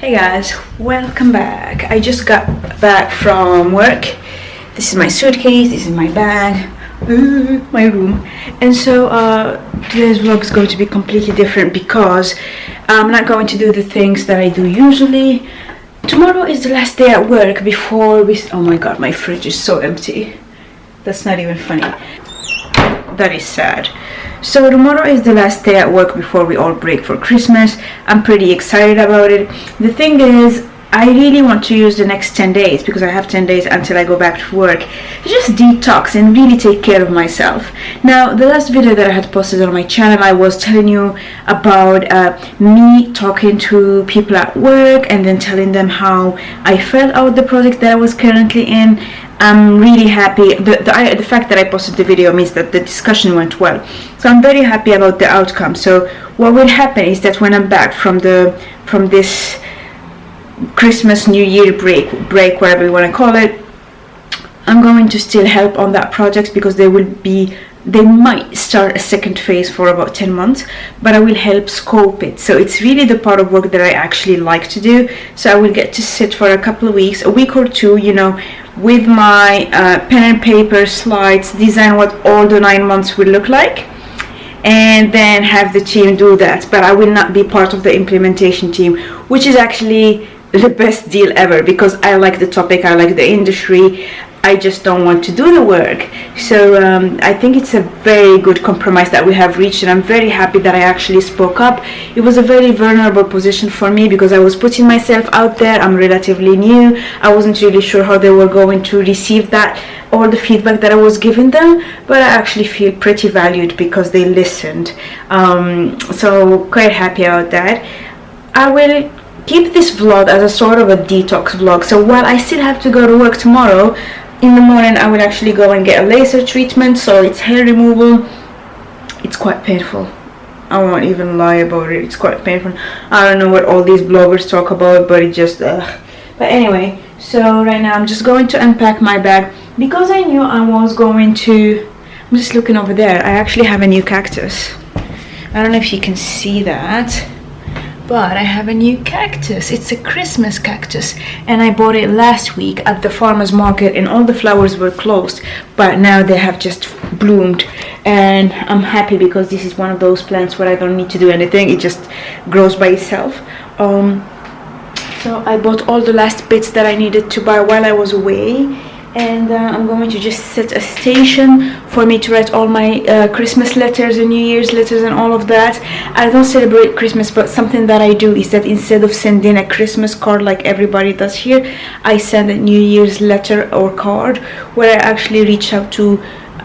Hey guys, welcome back. I just got back from work. This is my suitcase, this is my bag, my room. And so today's vlog is going to be completely different because I'm not going to do the things that I do usually. Tomorrow is the last day at work before we... Oh my god, my fridge is so empty. That's not even funny. That is sad. So tomorrow is the last day at work before we all break for Christmas. I'm pretty excited about it. The thing is, I really want to use the next 10 days because I have 10 days until I go back to work to just detox and really take care of myself. Now, the last video that I had posted on my channel, I was telling you about me talking to people at work and then telling them how I felt about the project that I was currently in. I'm really happy. The fact that I posted the video means that the discussion went well. So I'm very happy about the outcome. So what will happen is that when I'm back from this Christmas, New Year break, whatever you want to call it, I'm going to still help on that project because they might start a second phase for about 10 months, but I will help scope it. So it's really the part of work that I actually like to do. So I will get to sit for a couple of weeks, a week or two, you know, with my pen and paper slides, design what all the 9 months will look like, and then have the team do that. But I will not be part of the implementation team, which is actually the best deal ever because I like the topic, I like the industry, I just don't want to do the work. So I think it's a very good compromise that we have reached, and I'm very happy that I actually spoke up. It was a very vulnerable position for me because I was putting myself out there. I'm relatively new. I wasn't really sure how they were going to receive that, all the feedback that I was giving them, but I actually feel pretty valued because they listened. So quite happy about that. I will keep this vlog as a sort of a detox vlog. So while I still have to go to work tomorrow, in the morning I will actually go and get a laser treatment, so it's hair removal. It's quite painful. I won't even lie about it. It's quite painful. I don't know what all these bloggers talk about, but it just but anyway, so right now I'm just going to unpack my bag because I knew I was going to... I'm just looking over there. I actually have a new cactus. I don't know if you can see that, but I have a new cactus. It's a Christmas cactus, and I bought it last week at the farmer's market, and all the flowers were closed, but now they have just bloomed, and I'm happy because this is one of those plants where I don't need to do anything. It just grows by itself. So I bought all the last bits that I needed to buy while I was away, and I'm going to just set a station for me to write all my Christmas letters and New Year's letters and all of that. I don't celebrate Christmas, but something that I do is that instead of sending a Christmas card like everybody does here, I send a New Year's letter or card where I actually reach out to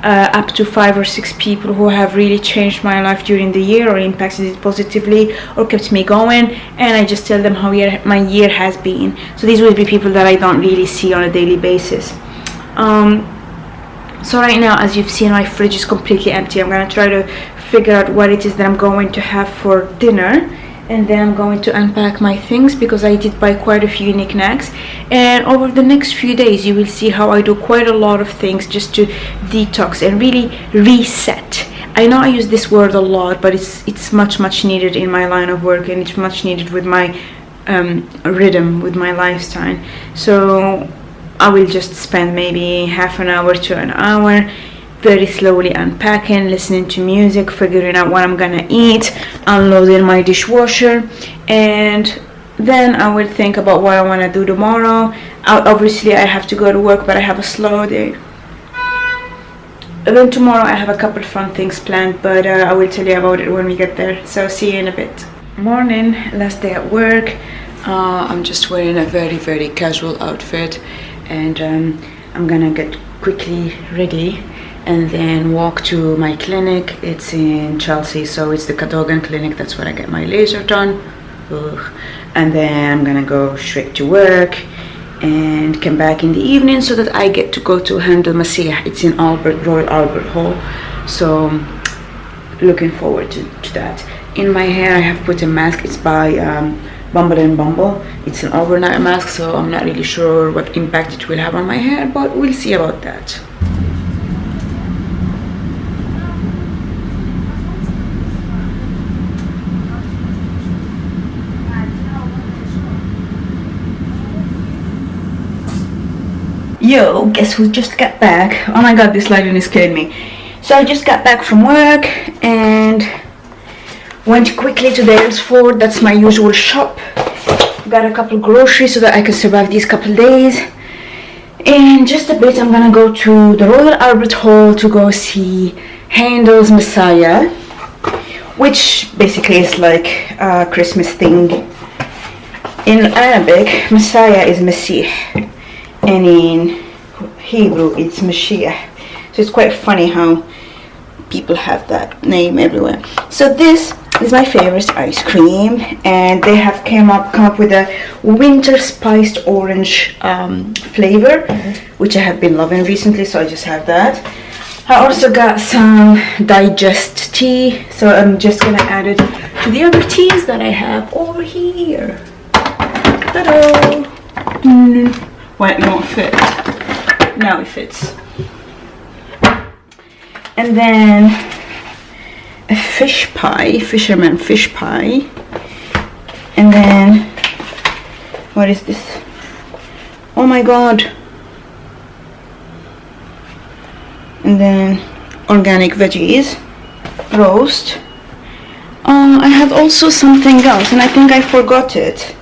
up to 5 or 6 people who have really changed my life during the year or impacted it positively or kept me going, and I just tell them how my year has been. So these will be people that I don't really see on a daily basis. So right now, as you've seen, my fridge is completely empty. I'm gonna try to figure out what it is that I'm going to have for dinner, and then I'm going to unpack my things because I did buy quite a few knickknacks, and over the next few days you will see how I do quite a lot of things just to detox and really reset. I know I use this word a lot, but it's much needed in my line of work, and it's much needed with my rhythm, with my lifestyle. So I will just spend maybe half an hour to an hour very slowly unpacking, listening to music, figuring out what I'm gonna eat, unloading my dishwasher, and then I will think about what I want to do tomorrow. Obviously I have to go to work, but I have a slow day. And then tomorrow I have a couple fun things planned, but I will tell you about it when we get there. So see you in a bit. Morning, last day at work. I'm just wearing a very casual outfit, and I'm gonna get quickly ready and then walk to my clinic. It's in Chelsea, so it's the Cadogan clinic. That's where I get my laser done. Ugh. And then I'm gonna go straight to work and come back in the evening so that I get to go to Handel. It's in Royal Albert Hall, so looking forward to that. In my hair I have put a mask. It's by Bumble and Bumble. It's an overnight mask, so I'm not really sure what impact it will have on my hair, but we'll see about that. Yo, guess who just got back? Oh my god, this lighting is killing me. So I just got back from work and went quickly to the Aylesford. That's my usual shop. Got a couple groceries so that I can survive these couple days. In just a bit I'm gonna go to the Royal Albert Hall to go see Handel's Messiah, which basically is like a Christmas thing. In Arabic, Messiah is Messiah, and in Hebrew it's Mashiach. So it's quite funny how people have that name everywhere. So this is my favorite ice cream, and they have come up with a winter spiced orange flavor, which I have been loving recently, so I just have that. I also got some digest tea, so I'm just gonna add it to the other teas that I have over here. Ta-da! Well, it won't fit. Now it fits. And then a fish pie, fisherman fish pie. And then, what is this? Oh my god. And then organic veggies, roast. I have also something else, and I think I forgot it.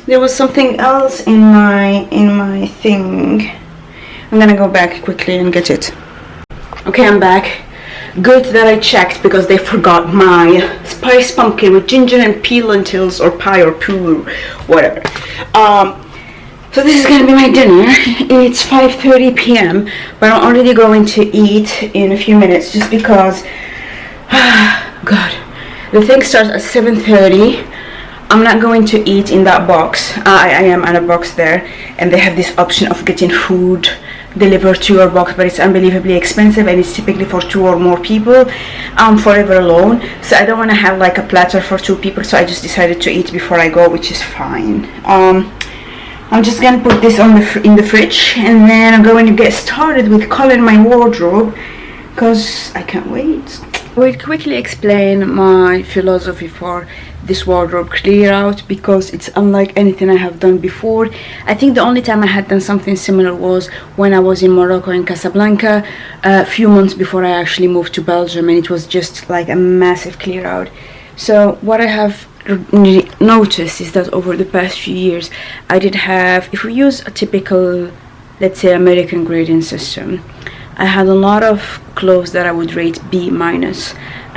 There was something else in my thing. I'm gonna go back quickly and get it. Okay, I'm back. Good that I checked, because they forgot my spiced pumpkin with ginger and pea lentils or pie or poo, whatever. So this is gonna be my dinner. It's 5:30 p.m. but I'm already going to eat in a few minutes, just because God, the thing starts at 7:30. I'm not going to eat in that box. I am at a box there, and they have this option of getting food delivered to your box, but it's unbelievably expensive, and it's typically for 2 or more people. I'm forever alone, so I don't want to have like a platter for 2 people, so I just decided to eat before I go, which is fine. I'm just gonna put this on in the fridge, and then I'm going to get started with coloring my wardrobe, because I can't wait. I will quickly explain my philosophy for this wardrobe clear out, because it's unlike anything I have done before. I think the only time I had done something similar was when I was in Morocco, in Casablanca, a few months before I actually moved to Belgium, and it was just like a massive clear out. So what I have noticed is that over the past few years I did have, if we use a typical, let's say, American grading system, I had a lot of clothes that I would rate B-,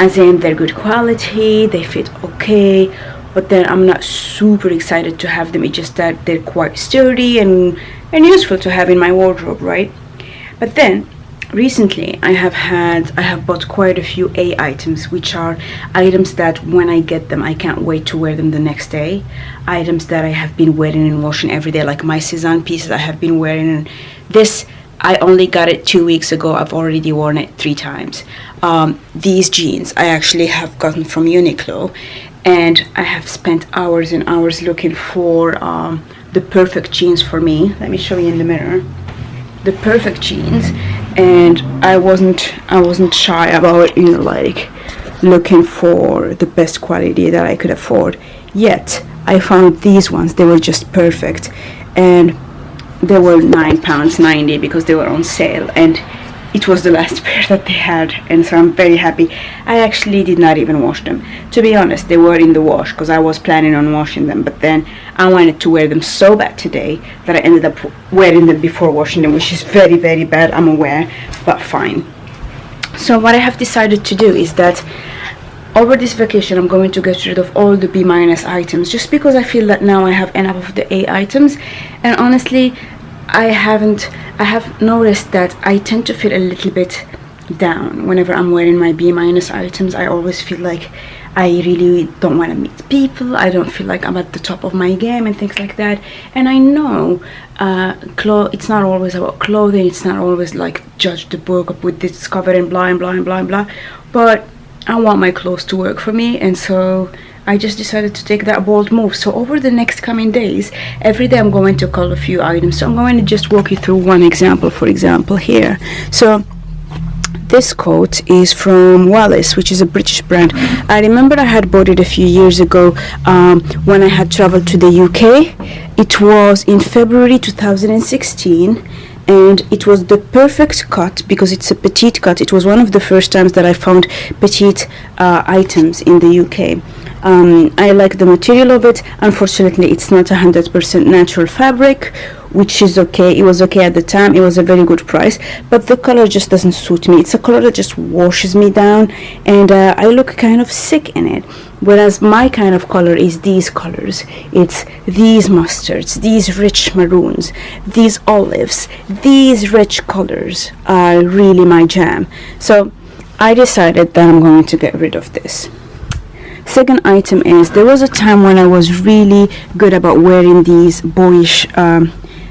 as in they're good quality, they fit okay, but then I'm not super excited to have them. It's just that they're quite sturdy and useful to have in my wardrobe, right? But then recently I have bought quite a few A items, which are items that when I get them I can't wait to wear them the next day. Items that I have been wearing and washing every day, like my Cezanne pieces I have been wearing, and this I only got it 2 weeks ago. I've already worn it 3 times. These jeans I actually have gotten from Uniqlo, and I have spent hours and hours looking for the perfect jeans for me. Let me show you in the mirror. The perfect jeans, and I wasn't shy about, you know, like looking for the best quality that I could afford. Yet I found these ones. They were just perfect, and they were £9.90 because they were on sale, and it was the last pair that they had, and so I'm very happy. I actually did not even wash them. To be honest, they were in the wash because I was planning on washing them, but then I wanted to wear them so bad today that I ended up wearing them before washing them, which is very, very bad, I'm aware, but fine. So what I have decided to do is that over this vacation I'm going to get rid of all the B- items, just because I feel that now I have enough of the A items. And honestly, I have noticed that I tend to feel a little bit down whenever I'm wearing my B- items. I always feel like I really don't want to meet people. I don't feel like I'm at the top of my game and things like that. And I know it's not always about clothing. It's not always like judge the book with this covered in blah and blah and blah and blah, but I want my clothes to work for me, and so I just decided to take that bold move. So over the next coming days, every day I'm going to cull a few items. So I'm going to just walk you through one example. For example, here. So this coat is from Wallis, which is a British brand. I remember I had bought it a few years ago when I had traveled to the UK. It was in February 2016, and it was the perfect cut because it's a petite cut. It was one of the first times that I found petite items in the UK. I like the material of it. Unfortunately, it's not 100% natural fabric, which is okay. It was okay at the time. It was a very good price, but the color just doesn't suit me. It's a color that just washes me down, and I look kind of sick in it. Whereas my kind of color is these colors. It's these mustards, these rich maroons, these olives. These rich colors are really my jam. So I decided that I'm going to get rid of this. Second item is, there was a time when I was really good about wearing these boyish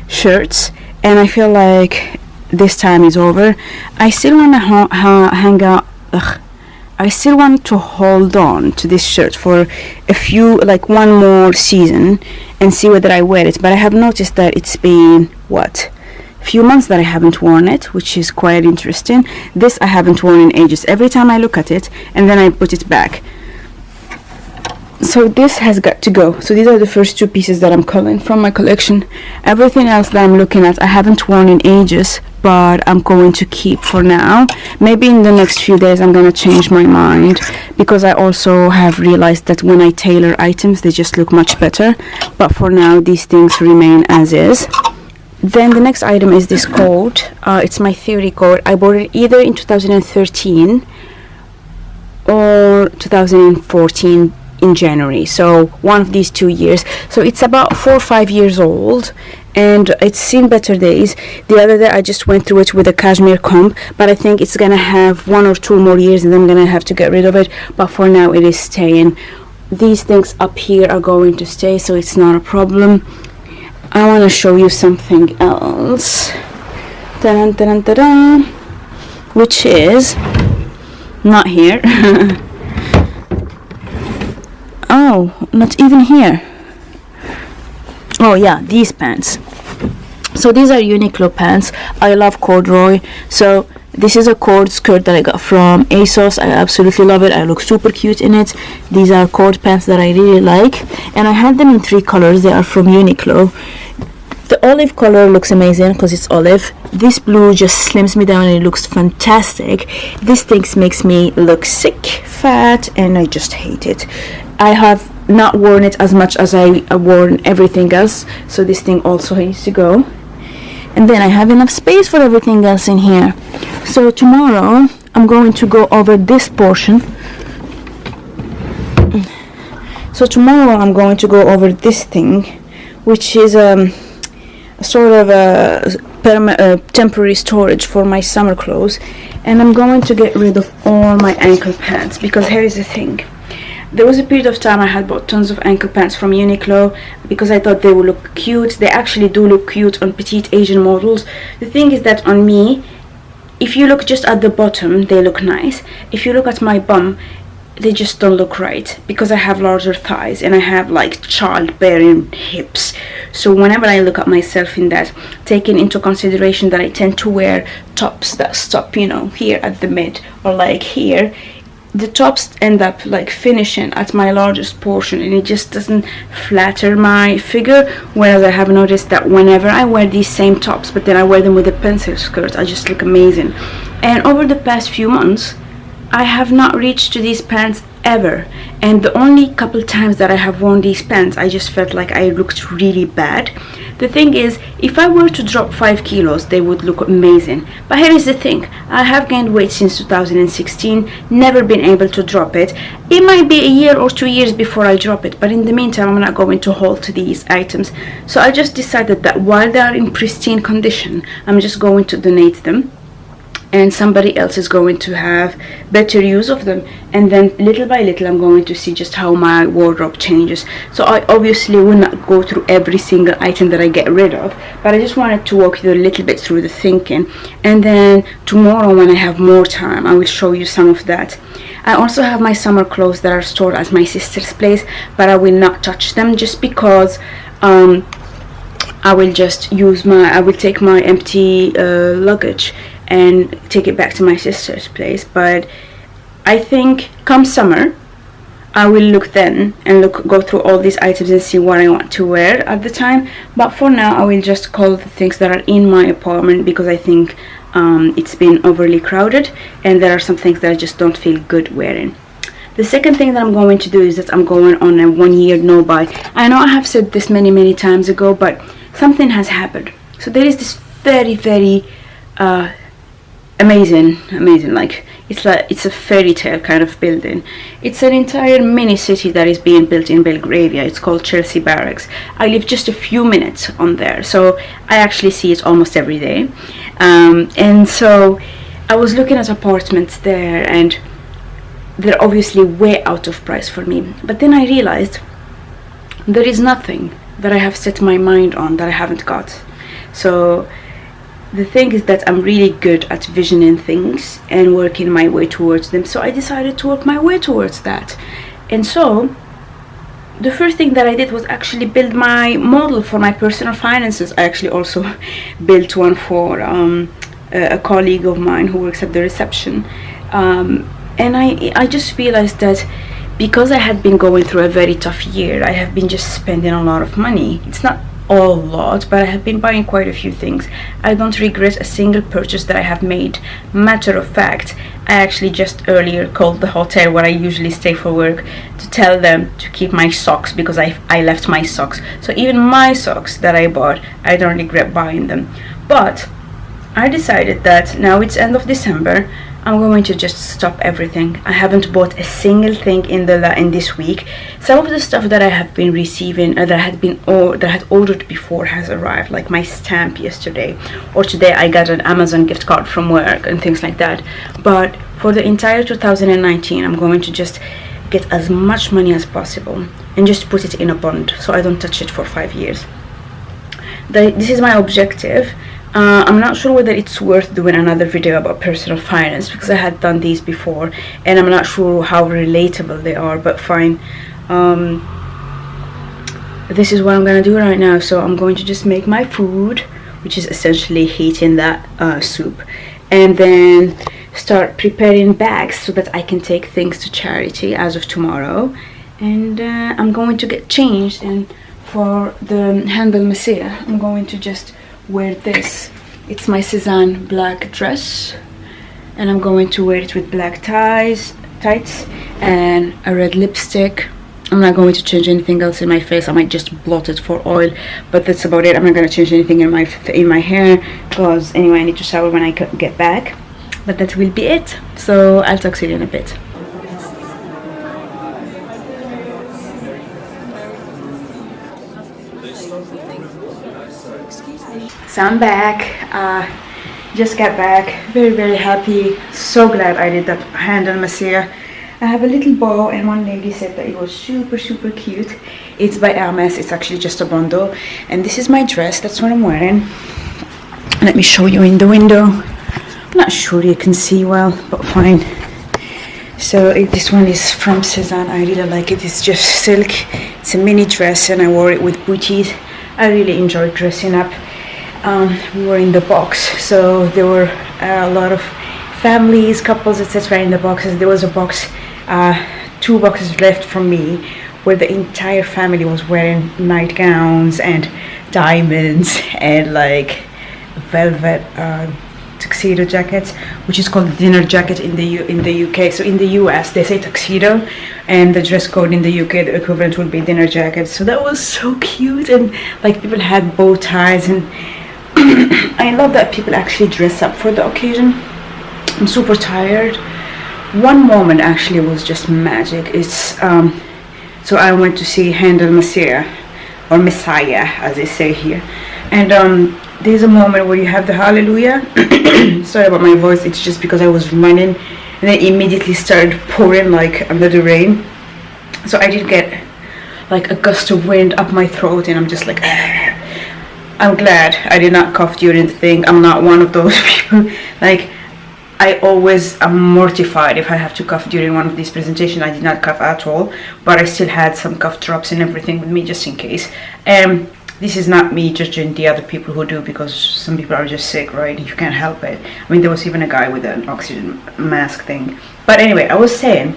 shirts, and I feel like this time is over. I still want to hang out. I still want to hold on to this shirt for a few, like one more season, and see whether I wear it. But I have noticed that it's been a few months that I haven't worn it, which is quite interesting. This I haven't worn in ages. Every time I look at it and then I put it back. So this has got to go. So these are the first two pieces that I'm culling from my collection. Everything else that I'm looking at I haven't worn in ages, but I'm going to keep for now. Maybe in the next few days I'm going to change my mind, because I also have realized that when I tailor items they just look much better. But for now these things remain as is. Then the next item is this coat. It's my theory coat. I bought it either in 2013 or 2014 in January, so one of these 2 years. So it's about 4 or 5 years old, and it's seen better days. The other day I just went through it with a cashmere comb, but I think it's gonna have 1 or 2 more years and then I'm gonna have to get rid of it. But for now it is staying. These things up here are going to stay, so it's not a problem. I want to show you something else. Ta-da, ta-da, ta-da, which is not here. Oh, not even here. Oh yeah, these pants. So these are Uniqlo pants. I love corduroy. So this is a cord skirt that I got from ASOS. I absolutely love it. I look super cute in it. These are cord pants that I really like, and I had them in 3 colors. They are from Uniqlo. The olive color looks amazing because it's olive. This blue just slims me down and it looks fantastic. This thing makes me look sick, fat, and I just hate it. I have not worn it as much as I worn everything else, so this thing also needs to go. And then I have enough space for everything else in here. So tomorrow I'm going to go over this portion. So tomorrow I'm going to go over this thing, which is sort of a temporary storage for my summer clothes, and I'm going to get rid of all my ankle pants, because here is the thing. There was a period of time I had bought tons of ankle pants from Uniqlo because I thought they would look cute. They actually do look cute on petite Asian models. The thing is that on me, if you look just at the bottom, they look nice. If you look at my bum, they just don't look right, because I have larger thighs and I have like childbearing hips. So whenever I look at myself in that, taking into consideration that I tend to wear tops that stop, you know, here at the mid or like here, the tops end up like finishing at my largest portion, and it just doesn't flatter my figure. Whereas I have noticed that whenever I wear these same tops, but then I wear them with a pencil skirt, I just look amazing. And over the past few months I have not reached to these pants ever, and the only couple times that I have worn these pants I just felt like I looked really bad. The thing is, if I were to drop 5 kilos they would look amazing. But here is the thing, I have gained weight since 2016, never been able to drop it. It might be a year or 2 years before I drop it, but in the meantime I'm not going to hold to these items. So I just decided that while they are in pristine condition, I'm just going to donate them, and somebody else is going to have better use of them, and then little by little I'm going to see just how my wardrobe changes. So I obviously will not go through every single item that I get rid of, but I just wanted to walk you a little bit through the thinking, and then tomorrow when I have more time I will show you some of that. I also have my summer clothes that are stored at my sister's place, but I will not touch them just because I will take my empty luggage and take it back to my sister's place. But I think come summer I will look then and go through all these items and see what I want to wear at the time. But for now I will just call the things that are in my apartment, because I think it's been overly crowded and there are some things that I just don't feel good wearing. The second thing that I'm going to do is that I'm going on a 1 year no buy. I know I have said this many times ago, but something has happened. So there is this very amazing, like it's a fairy tale kind of building. It's an entire mini city that is being built in Belgravia. It's called Chelsea Barracks. I live just a few minutes on there, so I actually see it almost every day. And so I was looking at apartments there, and they're obviously way out of price for me. But then I realized there is nothing that I have set my mind on that I haven't got. So the thing is that I'm really good at visioning things and working my way towards them. So I decided to work my way towards that. And so the first thing that I did was actually build my model for my personal finances. I actually also built one for a colleague of mine who works at the reception. And I just realized that because I had been going through a very tough year, I have been just spending a lot of money. It's not a lot, but I have been buying quite a few things. I don't regret a single purchase that I have made. Matter of fact, I actually just earlier called the hotel where I usually stay for work to tell them to keep my socks, because I left my socks. So even my socks that I bought, I don't regret buying them. But I decided that now it's end of December, I'm going to just stop everything. I haven't bought a single thing in this week. Some of the stuff that I have been receiving, that I had ordered before, has arrived, like my stamp yesterday, or today I got an Amazon gift card from work and things like that. But for the entire 2019, I'm going to just get as much money as possible and just put it in a bond, so I don't touch it for 5 years. This is my objective. I'm not sure whether it's worth doing another video about personal finance, because I had done these before and I'm not sure how relatable they are, but fine. This is what I'm gonna do right now. So I'm going to just make my food, which is essentially heating that soup, and then start preparing bags so that I can take things to charity as of tomorrow. And I'm going to get changed, and for the Handel Messiah I'm going to just wear this. It's my Cezanne black dress, and I'm going to wear it with black tights and a red lipstick. I'm not going to change anything else in my face. I might just blot it for oil, but that's about it. I'm not going to change anything in my hair, because anyway I need to shower when I get back. But that will be it. So I'll talk to you in a bit. So I'm back, just got back, very happy, so glad I did that Handel Messiah. I have a little bow, and one lady said that it was super cute. It's by Hermes, it's actually just a bundle, and this is my dress, that's what I'm wearing. Let me show you in the window. I'm not sure you can see well, but fine. So this one is from Cezanne. I really like it. It's just silk, it's a mini dress, and I wore it with booties. I really enjoyed dressing up. We were in the box, so there were a lot of families, couples, etc. in the boxes. There was a box, 2 boxes left from me, where the entire family was wearing nightgowns and diamonds and like velvet tuxedo jackets, which is called dinner jacket in the UK. So in the US they say tuxedo, and the dress code in the UK, the equivalent would be dinner jacket. So that was so cute, and like people had bow ties, and I love that people actually dress up for the occasion. I'm super tired. One moment actually was just magic. It's so I went to see Handel Messiah, or Messiah as they say here, and there's a moment where you have the hallelujah. Sorry about my voice, it's just because I was running and then immediately started pouring like under the rain, so I did get like a gust of wind up my throat, and I'm just like I'm glad I did not cough during the thing. I'm not one of those people. Like I always am mortified if I have to cough during one of these presentations. I did not cough at all, but I still had some cough drops and everything with me just in case. This is not me judging the other people who do, because some people are just sick, right? You can't help it. I mean, there was even a guy with an oxygen mask thing. But anyway, I was saying,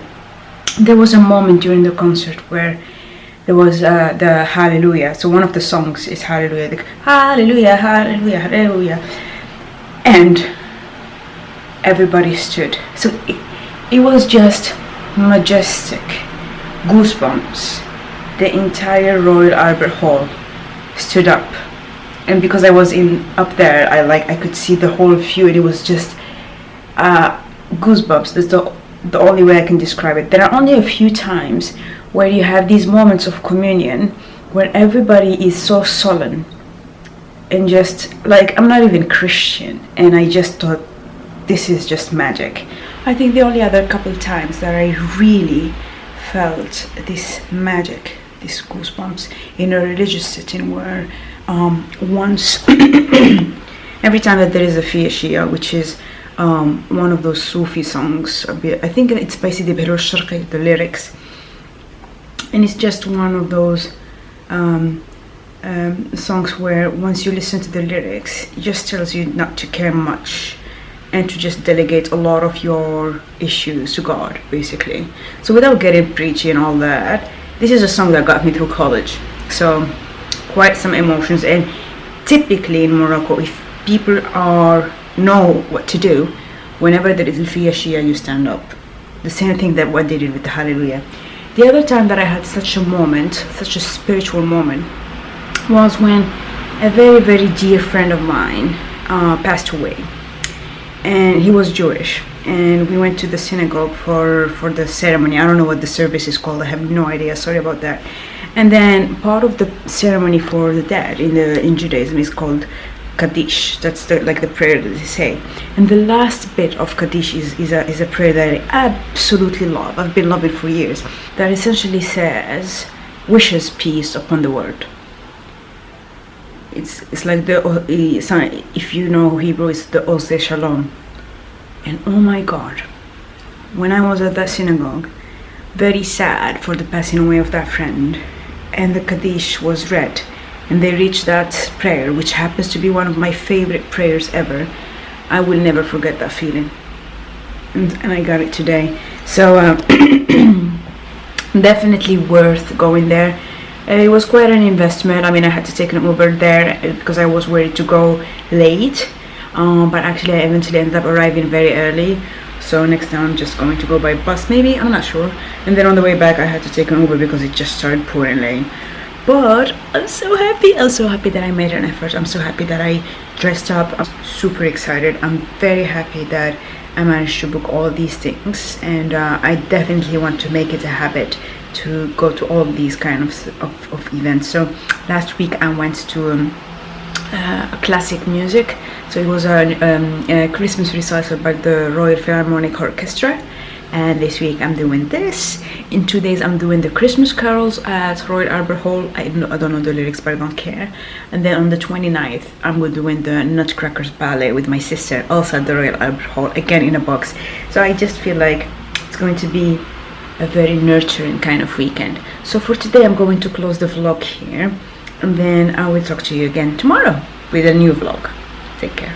there was a moment during the concert where there was the Hallelujah. So one of the songs is Hallelujah. Like, Hallelujah, Hallelujah, Hallelujah. And everybody stood. So it was just majestic. Goosebumps. The entire Royal Albert Hall stood up. And because I was up there, I could see the whole view, and it was just goosebumps. That's the only way I can describe it. There are only a few times where you have these moments of communion where everybody is so solemn and just like, I'm not even Christian, and I just thought, this is just magic. I think the only other couple times that I really felt this magic, these goosebumps in a religious setting, were once every time that there is a Fia Shia, which is one of those Sufi songs. I think it's basically the lyrics, and it's just one of those songs where once you listen to the lyrics, it just tells you not to care much and to just delegate a lot of your issues to God, basically. So without getting preachy and all that, this is a song that got me through college. So quite some emotions. And typically in Morocco, if people know what to do, whenever there is a Fia Shia, you stand up. The same thing that what they did with the Hallelujah. The other time that I had such a moment, such a spiritual moment, was when a very, very dear friend of mine passed away. And he was Jewish, and we went to the synagogue for the ceremony. I don't know what the service is called, I have no idea, sorry about that. And then part of the ceremony for the dead in Judaism is called Kaddish. That's the prayer that they say. And the last bit of Kaddish is a prayer that I absolutely love. I've been loving for years. That essentially says, wishes peace upon the world. It's like if you know Hebrew, it's the Ose Shalom. And oh my God, when I was at that synagogue, very sad for the passing away of that friend, and the Kaddish was read, and they reached that prayer, which happens to be one of my favorite prayers ever, I will never forget that feeling. And I got it today. So definitely worth going there. It was quite an investment. I mean, I had to take an Uber there because I was worried to go late, but actually I eventually ended up arriving very early. So next time I'm just going to go by bus, maybe, I'm not sure. And then on the way back I had to take an Uber because it just started pouring rain. But I'm so happy that I made an effort. I'm so happy that I dressed up. I'm super excited. I'm very happy that I managed to book all these things, and I definitely want to make it a habit to go to all these kind of events. So last week I went to classic music, so it was a Christmas recital by the Royal Philharmonic Orchestra, and this week I'm doing this. In 2 days I'm doing the Christmas carols at Royal Albert Hall. I don't know the lyrics, but I don't care. And then on the 29th I'm doing the Nutcrackers ballet with my sister, also at the Royal Albert Hall, again in a box. So I just feel like it's going to be a very nurturing kind of weekend. So for today I'm going to close the vlog here, and then I will talk to you again tomorrow with a new vlog. Take care.